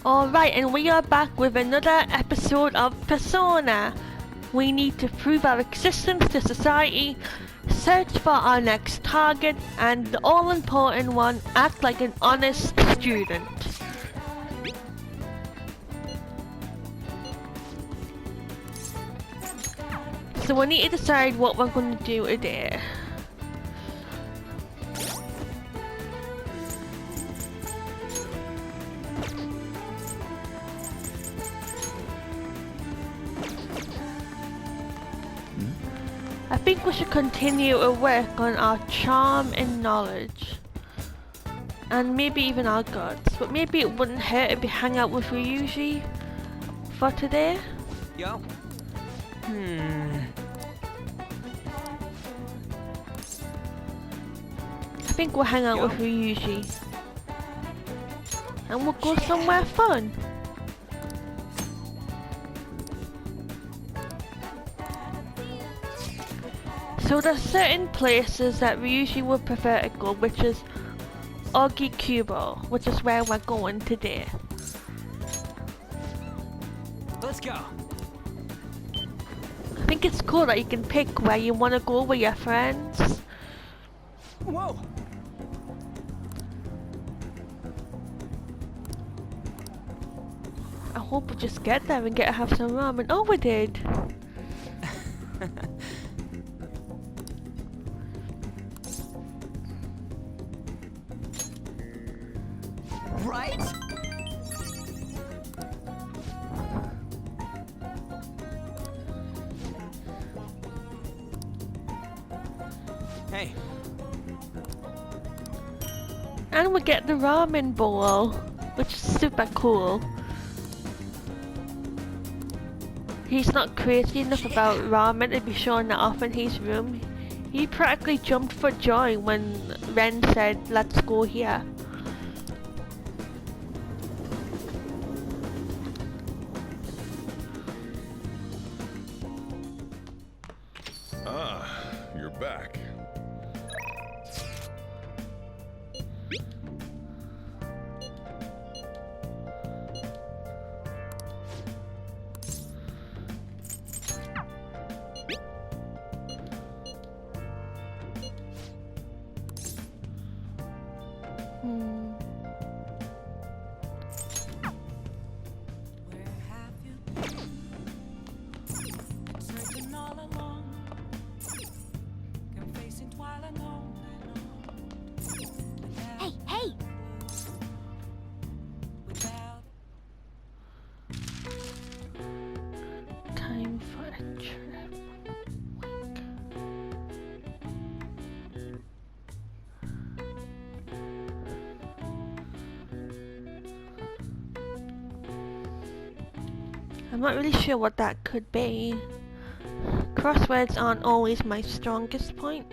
Alright, and we are back with another episode of Persona. We need to prove our existence to society, search for our next target, and the all-important one, act like an honest student. So we need to decide what we're going to do today. I think we should continue to work on our charm and knowledge. And maybe even our guts. But maybe it wouldn't hurt if we hang out with Ryuji for today. Yo. I think we'll hang out with Ryuji. And we'll go somewhere fun. So there's certain places that Ryuji would prefer to go, which is Ogikubo, which is where we're going today. Let's go. I think it's cool that you can pick where you want to go with your friends. Whoa. I hope we just get there and get to have some ramen. Oh, we did. Right? Hey. And we get the ramen bowl, which is super cool. He's not crazy enough about ramen to be showing that off in his room. He practically jumped for joy when Ren said, "Let's go here." Ah, you're back. Time for a trip. I'm not really sure what that could be. Crosswords aren't always my strongest point.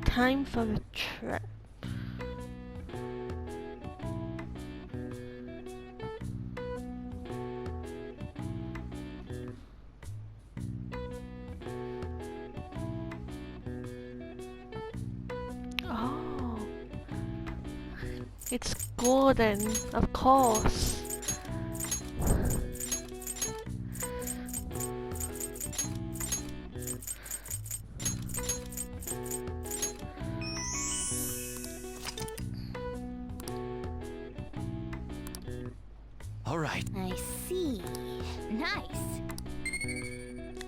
Time for a trip. Oh, it's golden, of course. All right. I see. Nice.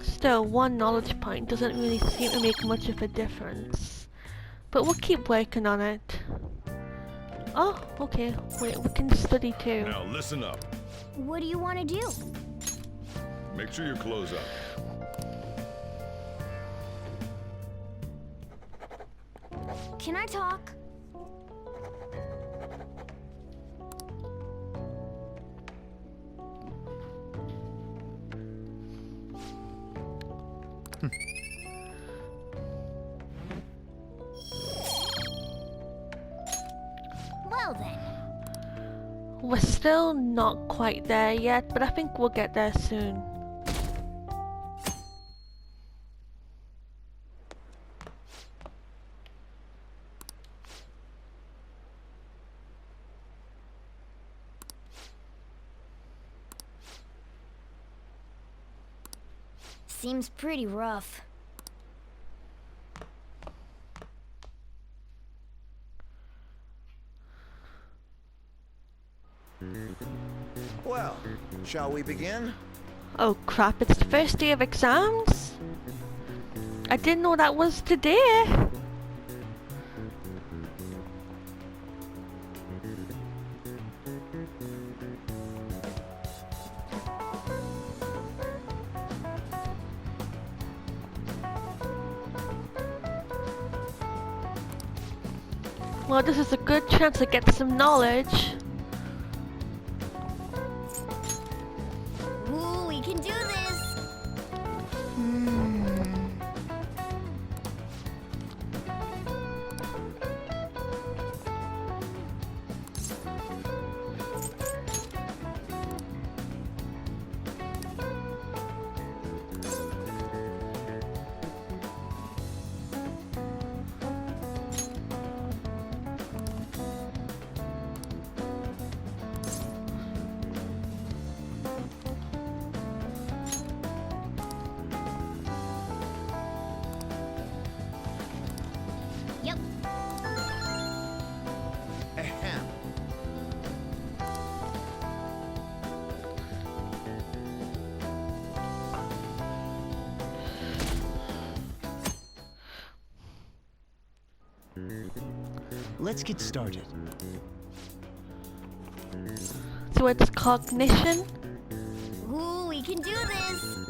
Still, one knowledge point doesn't really seem to make much of a difference. But we'll keep working on it. Oh, okay. Wait, we can study too. Now listen up. What do you want to do? Make sure your clothes up. Can I talk? Well then. We're still not quite there yet, but I think we'll get there soon. Seems pretty rough. Well, shall we begin? Oh crap, it's the first day of exams? I didn't know that was today. Well, this is a good chance to get some knowledge. Ooh, we can do this. Yep. Ahem. Let's get started. So it's cognition. Ooh, we can do this.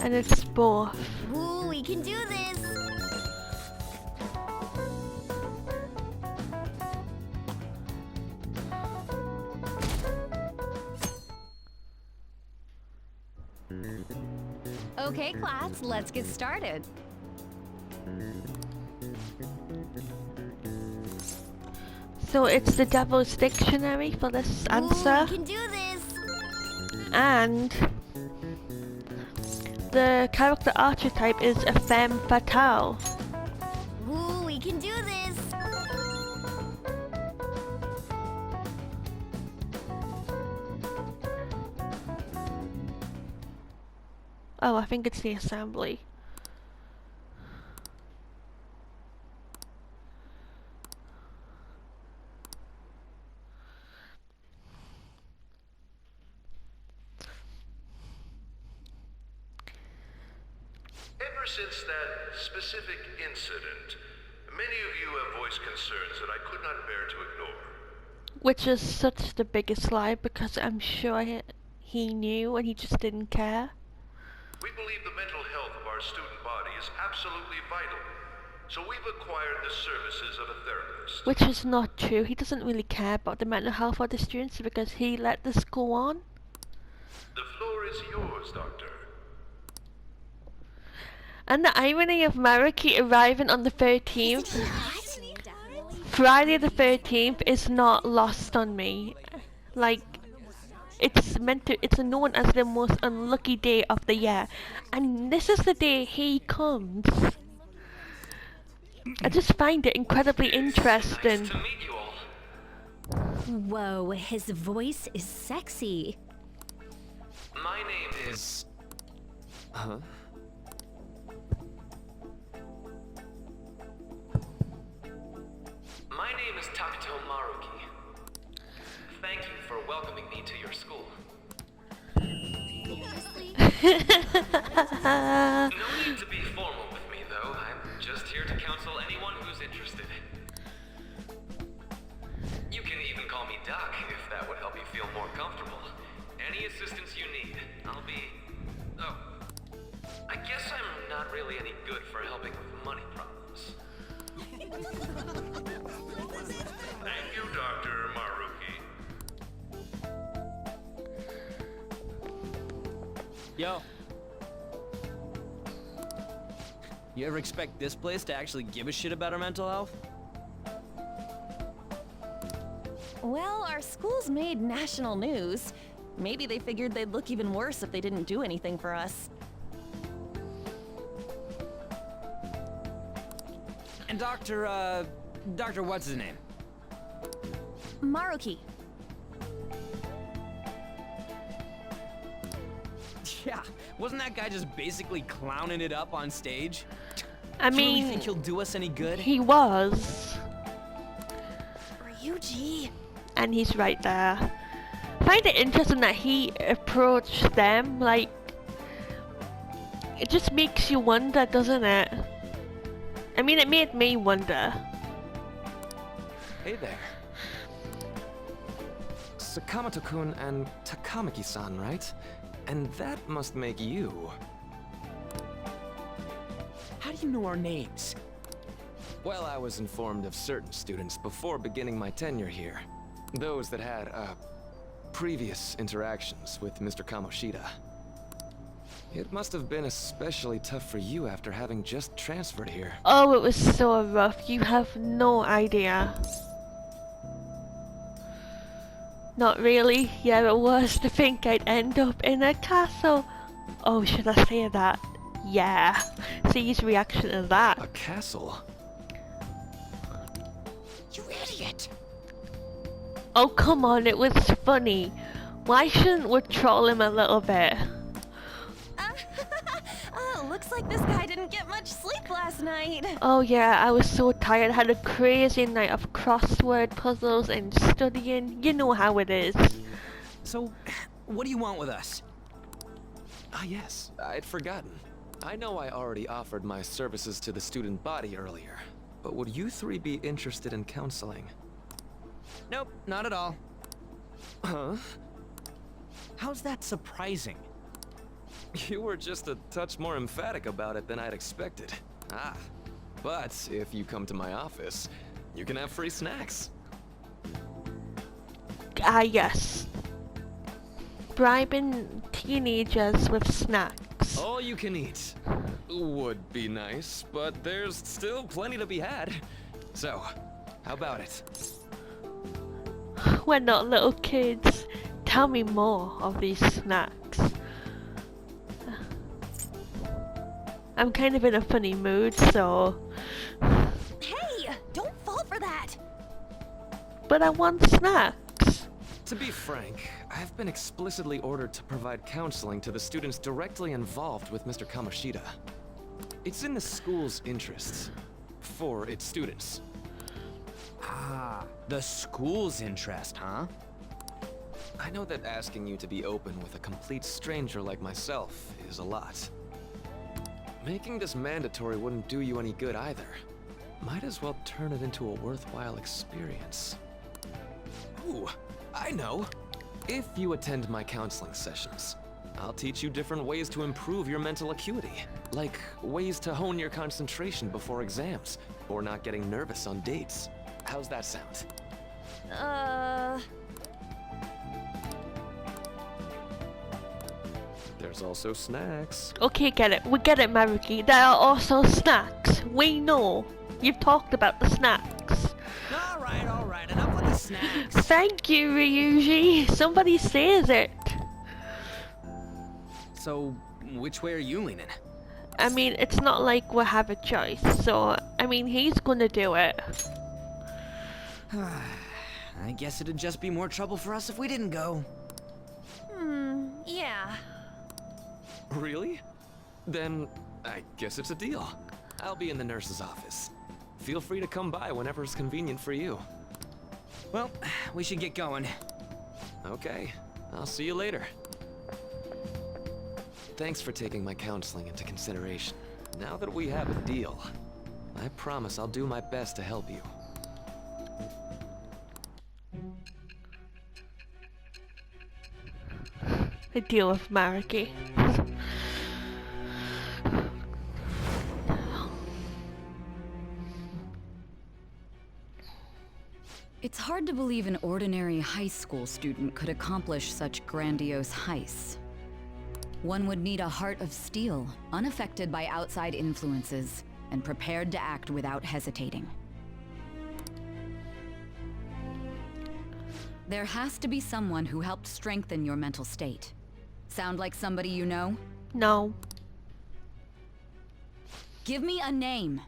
And it's both. Ooh, we can do this. Okay, class, let's get started. So it's the Devil's Dictionary for this Ooh, answer. we can do this. And the character archetype is a femme fatale. Ooh, we can do this. Oh, I think it's the assembly. Ever since that specific incident, many of you have voiced concerns that I could not bear to ignore. Which is such the biggest lie, because I'm sure he knew and he just didn't care. We believe the mental health of our student body is absolutely vital, so we've acquired the services of a therapist. Which is not true. He doesn't really care about the mental health of the students because he let this go on. The floor is yours, Doctor. And the irony of Maruki arriving on the 13th, Friday the 13th, is not lost on me. Like, it's known as the most unlucky day of the year. And this is the day he comes. I just find it incredibly interesting. Nice to meet you all. Whoa, his voice is sexy. My name is... Huh? My name is Takuto Maruki. Thank you for welcoming me to your school. No need to be formal with me, though. I'm just here to counsel anyone who's interested. You can even call me Doc, if that would help you feel more comfortable. Any assistance you need, I'll be... Oh. I guess I'm not really any good for helping with money problems. Thank you, Dr. Maruki. Yo. You ever expect this place to actually give a shit about our mental health? Well, our school's made national news. Maybe they figured they'd look even worse if they didn't do anything for us. And Dr. what's his name? Maruki. Yeah, wasn't that guy just basically clowning it up on stage? I Do you really mean, think he'll do us any good? he was, Ryuji. and he's right there. I find it interesting that he approached them, like, it just makes you wonder, doesn't it? I mean, it made me wonder. Hey there. Sakamoto-kun and Takamaki-san, right? And that must make you. How do you know our names? Well, I was informed of certain students before beginning my tenure here. Those that had, previous interactions with Mr. Kamoshida. It must have been especially tough for you after having just transferred here. Oh, it was so rough. You have no idea. Not really. Yeah, it was to think I'd end up in a castle. Oh, should I say that? Yeah. See his reaction to that. A castle? You idiot! Oh, come on. It was funny. Why shouldn't we troll him a little bit? Looks like this guy didn't get much sleep last night. Oh yeah, I was so tired. I had a crazy night of crossword puzzles and studying. You know how it is. So, what do you want with us? Ah yes, I'd forgotten. I know I already offered my services to the student body earlier, but would you three be interested in counseling? Nope, not at all. Huh? How's that surprising? You were just a touch more emphatic about it than I'd expected. Ah, but if you come to my office, you can have free snacks. Ah yes. Bribing teenagers with snacks. All you can eat. Would be nice, but there's still plenty to be had. So, how about it? We're not little kids. Tell me more of these snacks. I'm kind of in a funny mood, so... Hey, don't fall for that. But I want snacks. To be frank, I've been explicitly ordered to provide counseling to the students directly involved with Mr. Kamoshida. It's in the school's interests. For its students. Ah, the school's interest, huh? I know that asking you to be open with a complete stranger like myself is a lot. Making this mandatory wouldn't do you any good either. Might as well turn it into a worthwhile experience. Ooh, I know! If you attend my counseling sessions, I'll teach you different ways to improve your mental acuity. Like ways to hone your concentration before exams, or not getting nervous on dates. How's that sound? There's also snacks. Okay, get it. We get it, Maruki. There are also snacks. We know. You've talked about the snacks. Alright, enough with the snacks. Thank you, Ryuji. Somebody says it. So, which way are you leaning? I mean, it's not like we have a choice, so, I mean, he's gonna do it. I guess it'd just be more trouble for us if we didn't go. Yeah. Really? Then, I guess it's a deal. I'll be in the nurse's office. Feel free to come by whenever it's convenient for you. Well, we should get going. Okay, I'll see you later. Thanks for taking my counseling into consideration. Now that we have a deal, I promise I'll do my best to help you. The deal with Maruki. It's hard to believe an ordinary high school student could accomplish such grandiose heists. One would need a heart of steel, unaffected by outside influences, and prepared to act without hesitating. There has to be someone who helped strengthen your mental state. Sound like somebody you know? No. Give me a name.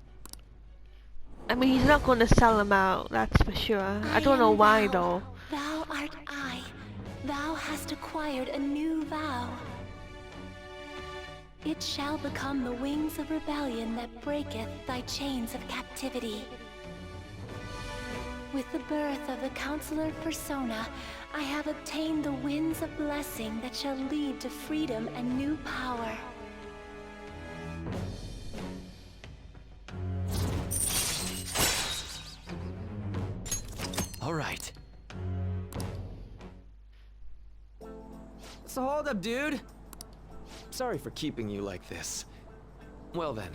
I mean, he's not going to sell him out, that's for sure. I don't know why though. Thou art I. Thou hast acquired a new vow. It shall become the wings of rebellion that breaketh thy chains of captivity. With the birth of the Counselor Persona, I have obtained the winds of blessing that shall lead to freedom and new power. All right. So hold up, dude. Sorry for keeping you like this. Well then.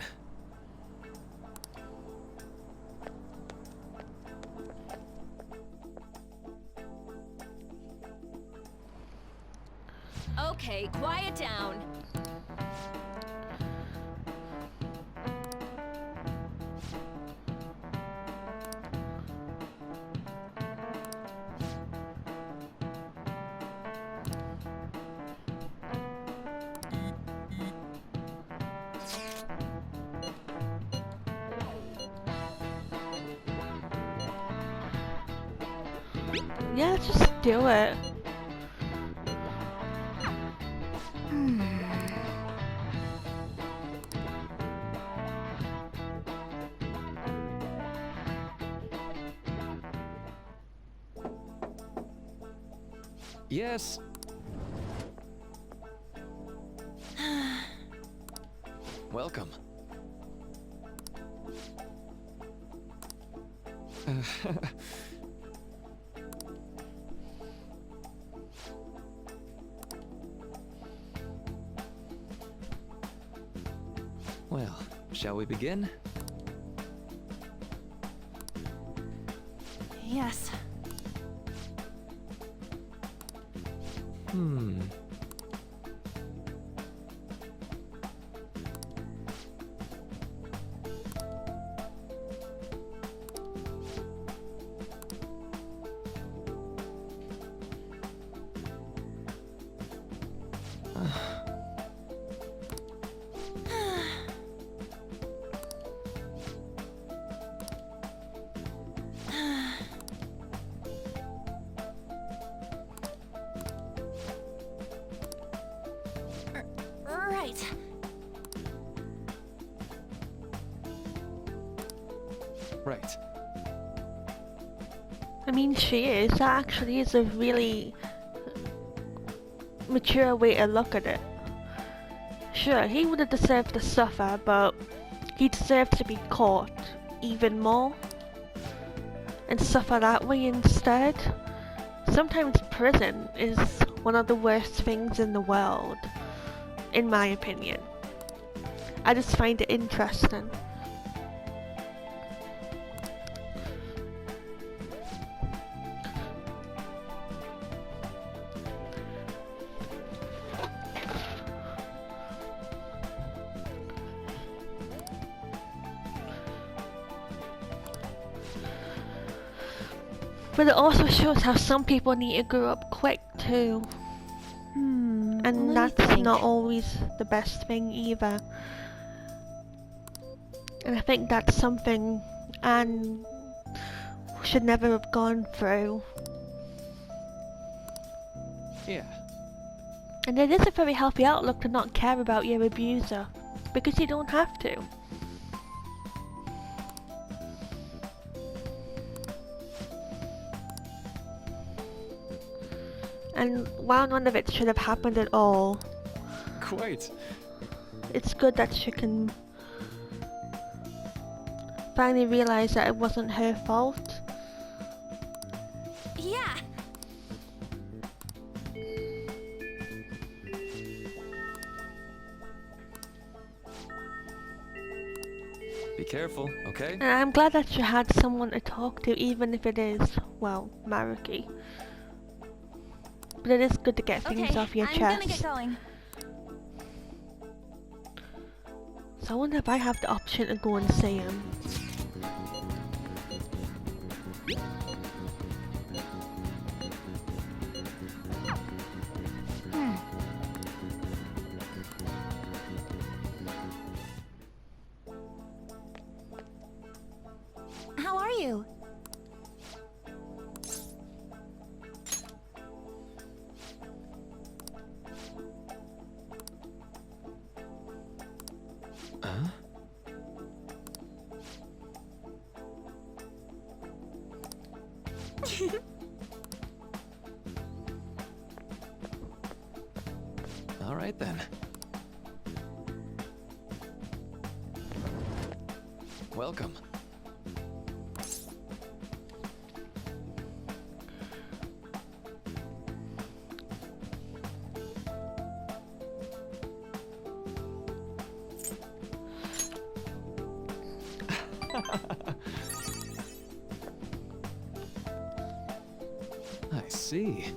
Okay, quiet down. Yeah, just do it. Yes. Welcome. Well, shall we begin? Yes. Right. Right. I mean, she is. That actually is a really mature way to look at it. Sure, he would have deserved to suffer, but he deserved to be caught even more and suffer that way instead. Sometimes prison is one of the worst things in the world, in my opinion. I just find it interesting. But it also shows how some people need to grow up quick too. And that's not always the best thing either. And I think that's something Anne should never have gone through. Yeah. And it is a very healthy outlook to not care about your abuser, because you don't have to. And while none of it should have happened at all, Quite. it's good that she can finally realize that it wasn't her fault. Yeah. Be careful, okay? And I'm glad that she had someone to talk to, even if it is, well, Maruki. But it is good to get things off your I'm chest. gonna get going. I wonder if I have the option to go and see him. How are you? Huh? All right then. Welcome. I see.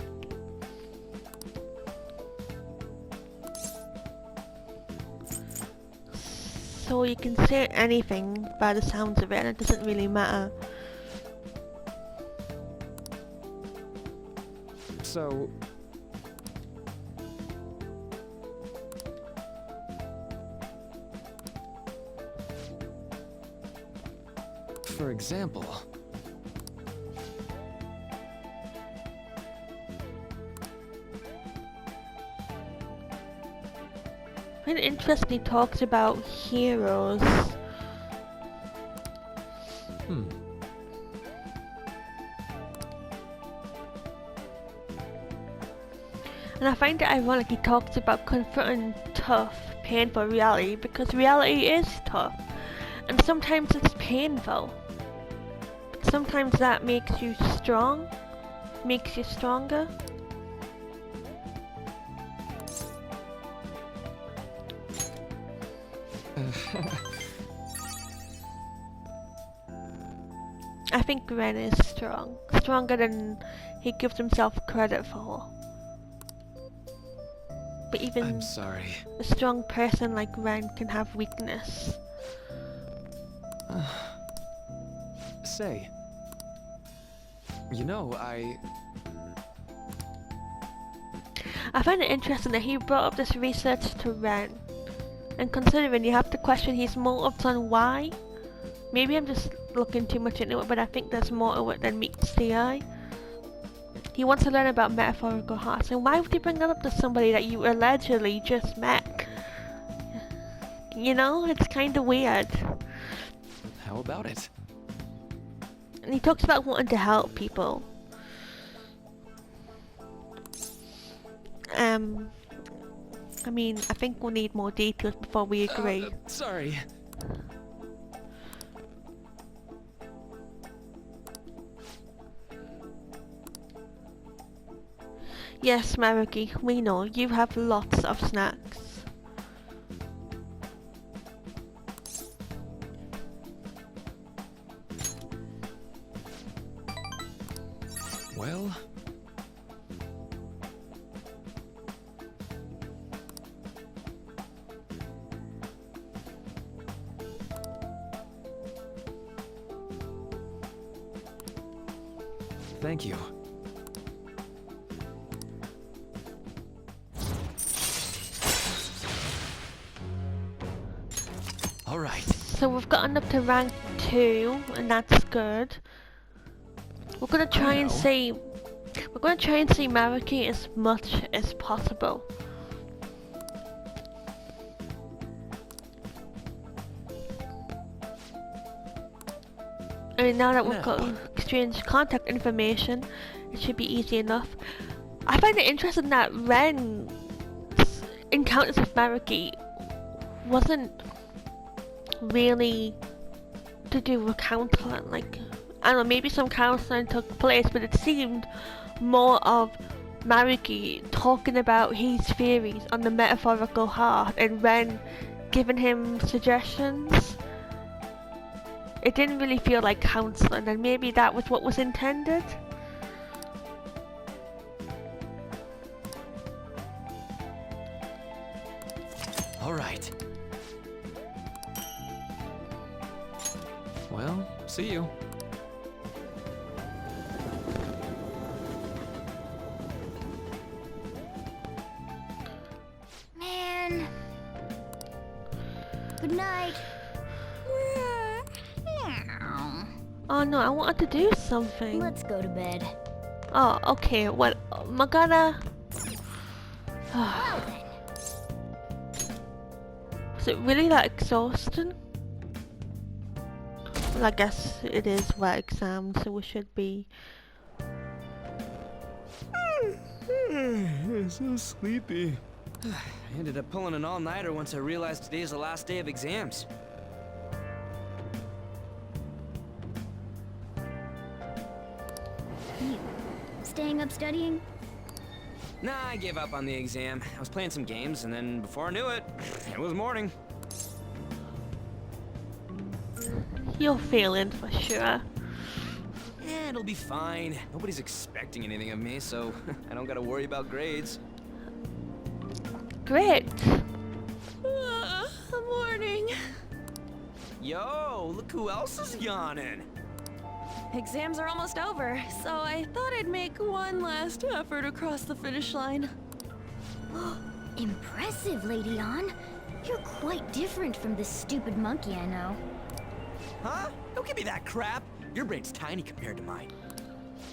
So you can say anything by the sounds of it, and it doesn't really matter. So... For example... I find it interesting he talks about heroes. Hmm. And I find it ironic he talks about confronting tough, painful reality, because reality is tough. And sometimes it's painful. But sometimes that makes you strong, makes you stronger. I think Ren is strong. Stronger than he gives himself credit for. But even I'm sorry. a strong person like Ren can have weakness. Say... You know, I find it interesting that he brought up this research to Ren. And considering you have to question his motives on why. Maybe I'm just looking too much into it, but I think there's more to it than meets the eye. He wants to learn about metaphorical hearts, and why would you bring that up to somebody that you allegedly just met? You know, it's kind of weird. How about it? And he talks about wanting to help people. I mean, I think we'll need more details before we agree. Sorry. Yes, Maruki, we know. You have lots of snacks. Well... Thank you. All right. So we've gotten up to rank 2, and that's good. We're gonna try and see. We're gonna try and see Maruki as much as possible. I mean, now that we've got exchanged contact information, it should be easy enough. I find it interesting that Ren's encounters with Maruki wasn't really to do with counseling. Like, I don't know, maybe some counseling took place, but it seemed more of Maruki talking about his theories on the metaphorical heart and Ren giving him suggestions. It didn't really feel like counseling, and maybe that was what was intended. All right. Well, see you. Man. Good night. Oh no, I wanted to do something. Let's go to bed. Oh, okay. Well, am I gonna... Well then. Is it really that exhausting? Well, I guess it is wet exam, so we should be... I'm so sleepy. I ended up pulling an all-nighter once I realized today's the last day of exams. Staying up studying? Nah, I gave up on the exam. I was playing some games, and then before I knew it, it was morning. You're failing for sure. It'll be fine. Nobody's expecting anything of me, so I don't gotta worry about grades. Great. Morning. Yo, look who else is yawning. Exams are almost over, so I thought I'd make one last effort across the finish line. Impressive, Lady An. You're quite different from this stupid monkey I know. Huh? Don't give me that crap. Your brain's tiny compared to mine.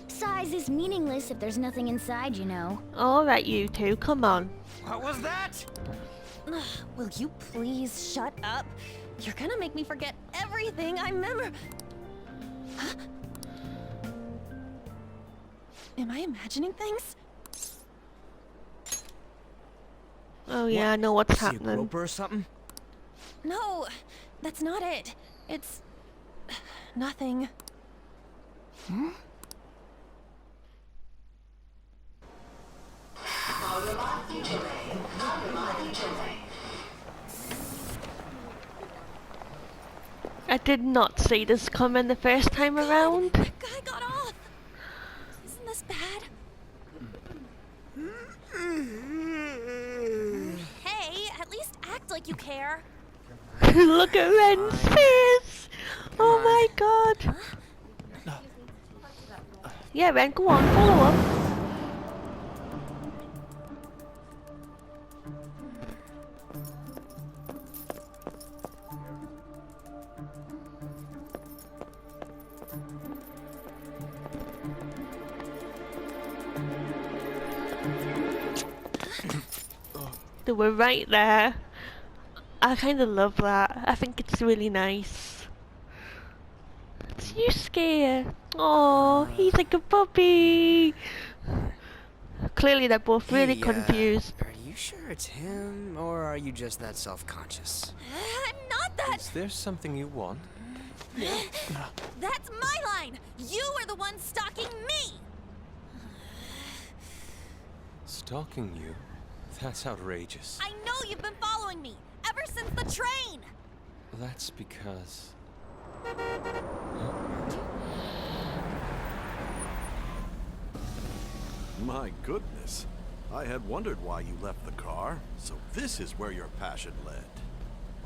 Size is meaningless if there's nothing inside, you know. Alright, you two, come on. What was that? Will you please shut up? You're gonna make me forget everything I remember. Huh? Am I imagining things? Oh yeah, I know what's See a happening. groper or something? No, that's not it. It's... nothing. I did not see this coming the first time around. That guy got off. Isn't this bad? Hey, at least act like you care. Look at Ren's face! Oh my god! Yeah, Ren, go on, follow up. They were right there. I kind of love that. I think it's really nice. It's Yusuke. Oh, he's like a puppy. Clearly they're both really confused. Are you sure it's him, or are you just that self-conscious? I'm not that. Is there something you want? That's my line. You are the one stalking me. Stalking you? That's outrageous. I know you've been following me ever since the train. That's because... My goodness. I had wondered why you left the car, so this is where your passion led.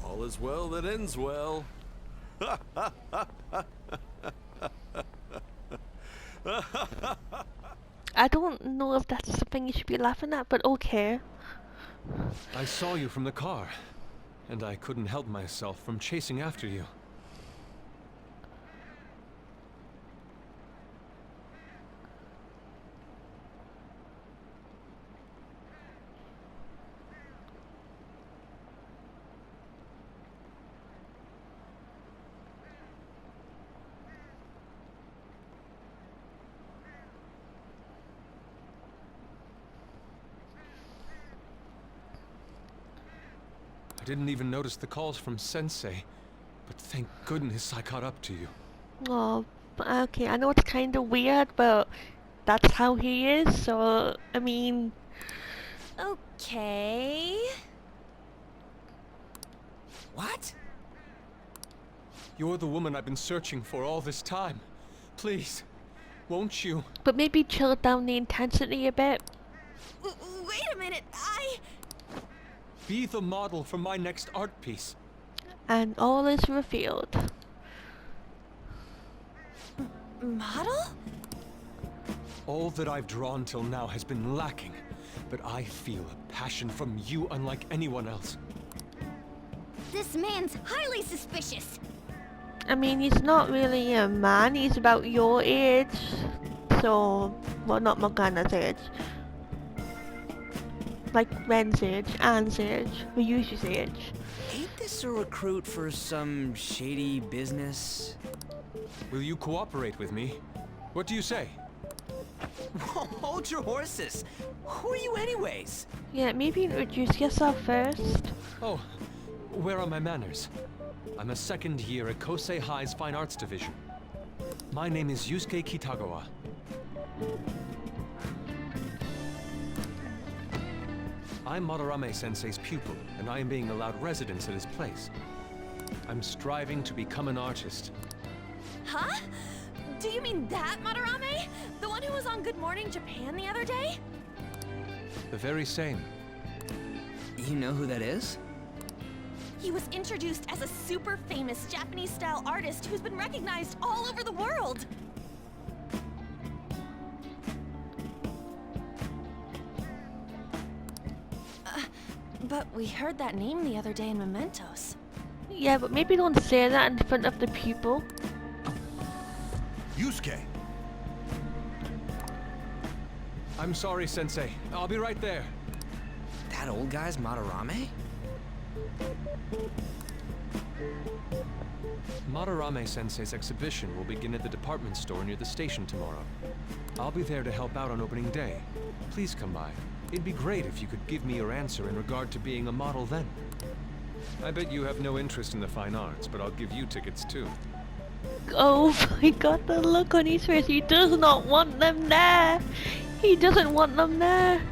All is well that ends well. I don't know if that's something you should be laughing at, but okay. I saw you from the car, and I couldn't help myself from chasing after you. I didn't even notice the calls from Sensei, but thank goodness I caught up to you. Oh, okay, I know it's kind of weird, but that's how he is, so, I mean... Okay. What? You're the woman I've been searching for all this time. Please, won't you? But maybe chill down the intensity a bit. Wait a minute, Be the model for my next art piece. And all is revealed. Model? All that I've drawn till now has been lacking, but I feel a passion from you unlike anyone else. This man's highly suspicious. I mean, he's not really a man, he's about your age. So, well, not Morgana's age. Like Ren's age, Anne's age, Ryuji's age. Ain't this a recruit for some shady business? Will you cooperate with me? What do you say? Hold your horses! Who are you anyways? Yeah, maybe introduce yourself first. Oh, where are my manners? I'm a second year at Kosei High's Fine Arts Division. My name is Yusuke Kitagawa. I'm Madarame-sensei's pupil, and I am being allowed residence at his place. I'm striving to become an artist. Huh? Do you mean that Madarame? The one who was on Good Morning Japan the other day? The very same. You know who that is? He was introduced as a super famous Japanese-style artist who's been recognized all over the world. But we heard that name the other day in Mementos. Yeah, but maybe don't say that in front of the pupil. Yusuke! I'm sorry, Sensei. I'll be right there. That old guy's Madarame? Madarame-sensei's exhibition will begin at the department store near the station tomorrow. I'll be there to help out on opening day. Please come by. It'd be great if you could give me your answer in regard to being a model then. I bet you have no interest in the fine arts, but I'll give you tickets too. Oh my god, the look on his face. He does not want them there. He doesn't want them there.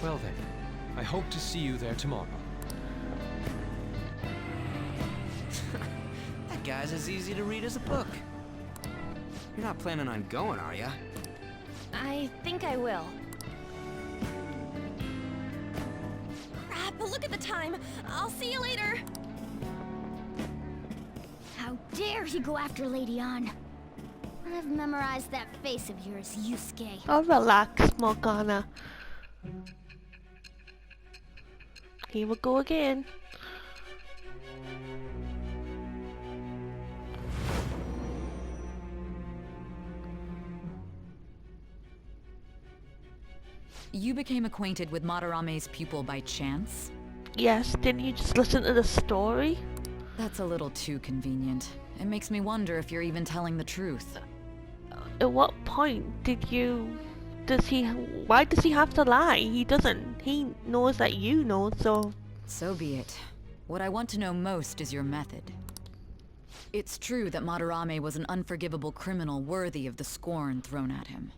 Well then, I hope to see you there tomorrow. That guy's as easy to read as a book. You're not planning on going, are ya? I think I will. Crap, look at the time. I'll see you later. How dare he go after Lady Anne? I've memorized that face of yours, Yusuke. Oh, relax, Morgana. Here we go again. You became acquainted with Madarame's pupil by chance? Yes, didn't you just listen to the story? That's a little too convenient. It makes me wonder if you're even telling the truth. At what point did you... Why does he have to lie? He doesn't. He knows that you know, so... So be it. What I want to know most is your method. It's true that Madarame was an unforgivable criminal worthy of the scorn thrown at him.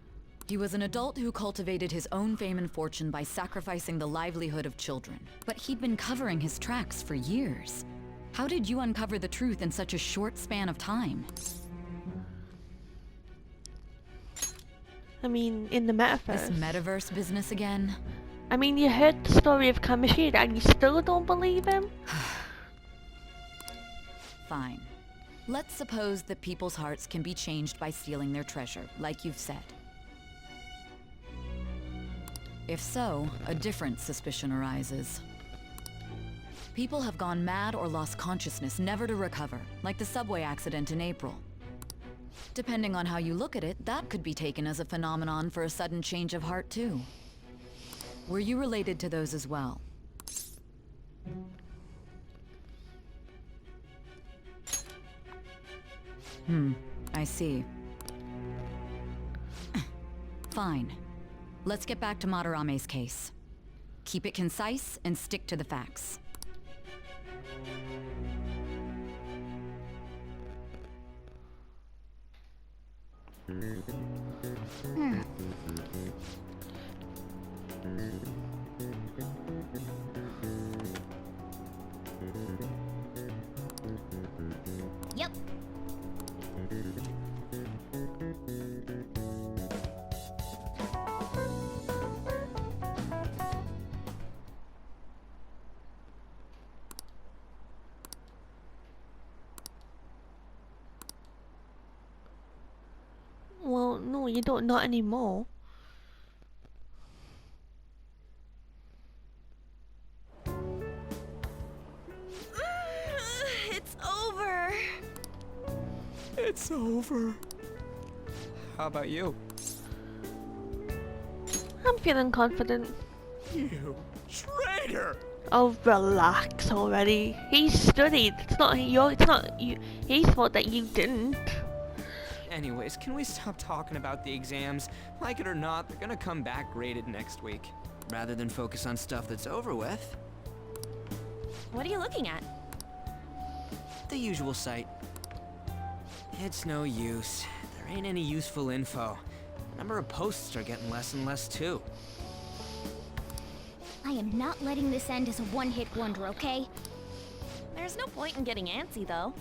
He was an adult who cultivated his own fame and fortune by sacrificing the livelihood of children. But he'd been covering his tracks for years. How did you uncover the truth in such a short span of time? I mean, in the metaverse. This metaverse business again? I mean, you heard the story of Kamishita and you still don't believe him? Fine. Let's suppose that people's hearts can be changed by stealing their treasure, like you've said. If so, a different suspicion arises. People have gone mad or lost consciousness, never to recover, like the subway accident in April. Depending on how you look at it, that could be taken as a phenomenon for a sudden change of heart too. Were you related to those as well? I see. Fine. Let's get back to Madarame's case. Keep it concise and stick to the facts. Yep. No, you don't, not anymore. It's over. It's over. How about you? I'm feeling confident. You traitor! Oh, relax already. He studied. It's not your. It's not you. His fault that you didn't. Anyways, can we stop talking about the exams? Like it or not, they're gonna come back graded next week. Rather than focus on stuff that's over with. What are you looking at? The usual site. It's no use. There ain't any useful info. The number of posts are getting less and less too. I am not letting this end as a one-hit wonder, okay? There's no point in getting antsy, though.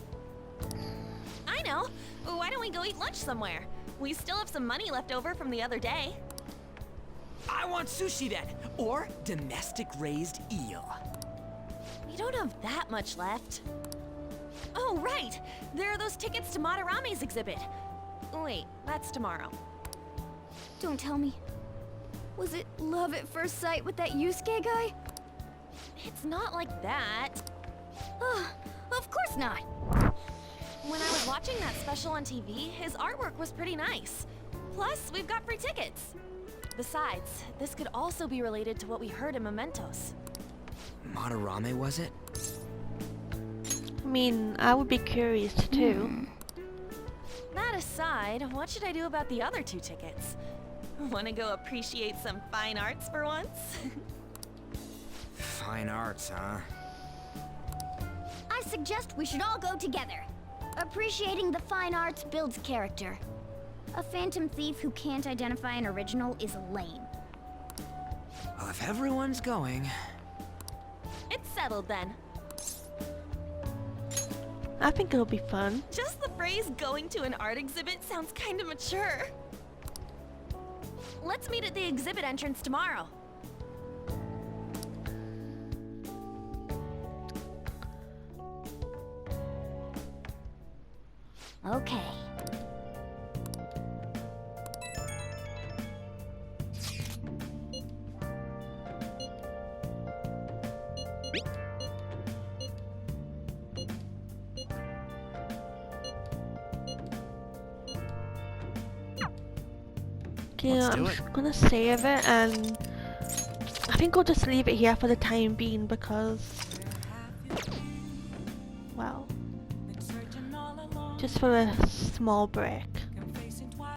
I know. Why don't we go eat lunch somewhere? We still have some money left over from the other day. I want sushi then, or domestic-raised eel. We don't have that much left. Oh, right! There are those tickets to Madarame's exhibit. Wait, that's tomorrow. Don't tell me. Was it love at first sight with that Yusuke guy? It's not like that. Of course not. When I was watching that special on TV, his artwork was pretty nice. Plus, we've got free tickets. Besides, this could also be related to what we heard in Mementos. Madarame, was it? I mean, I would be curious too. That aside, what should I do about the other 2 tickets? Want to go appreciate some fine arts for once? Fine arts, huh? I suggest we should all go together. Appreciating the fine arts builds character. A phantom thief who can't identify an original is lame. Well, if everyone's going... It's settled then. I think it'll be fun. Just the phrase going to an art exhibit sounds kind of mature. Let's meet at the exhibit entrance tomorrow. Okay. Okay, Let's I'm do just it. gonna save it, and I think I'll just leave it here for the time being because, well, just for a small break.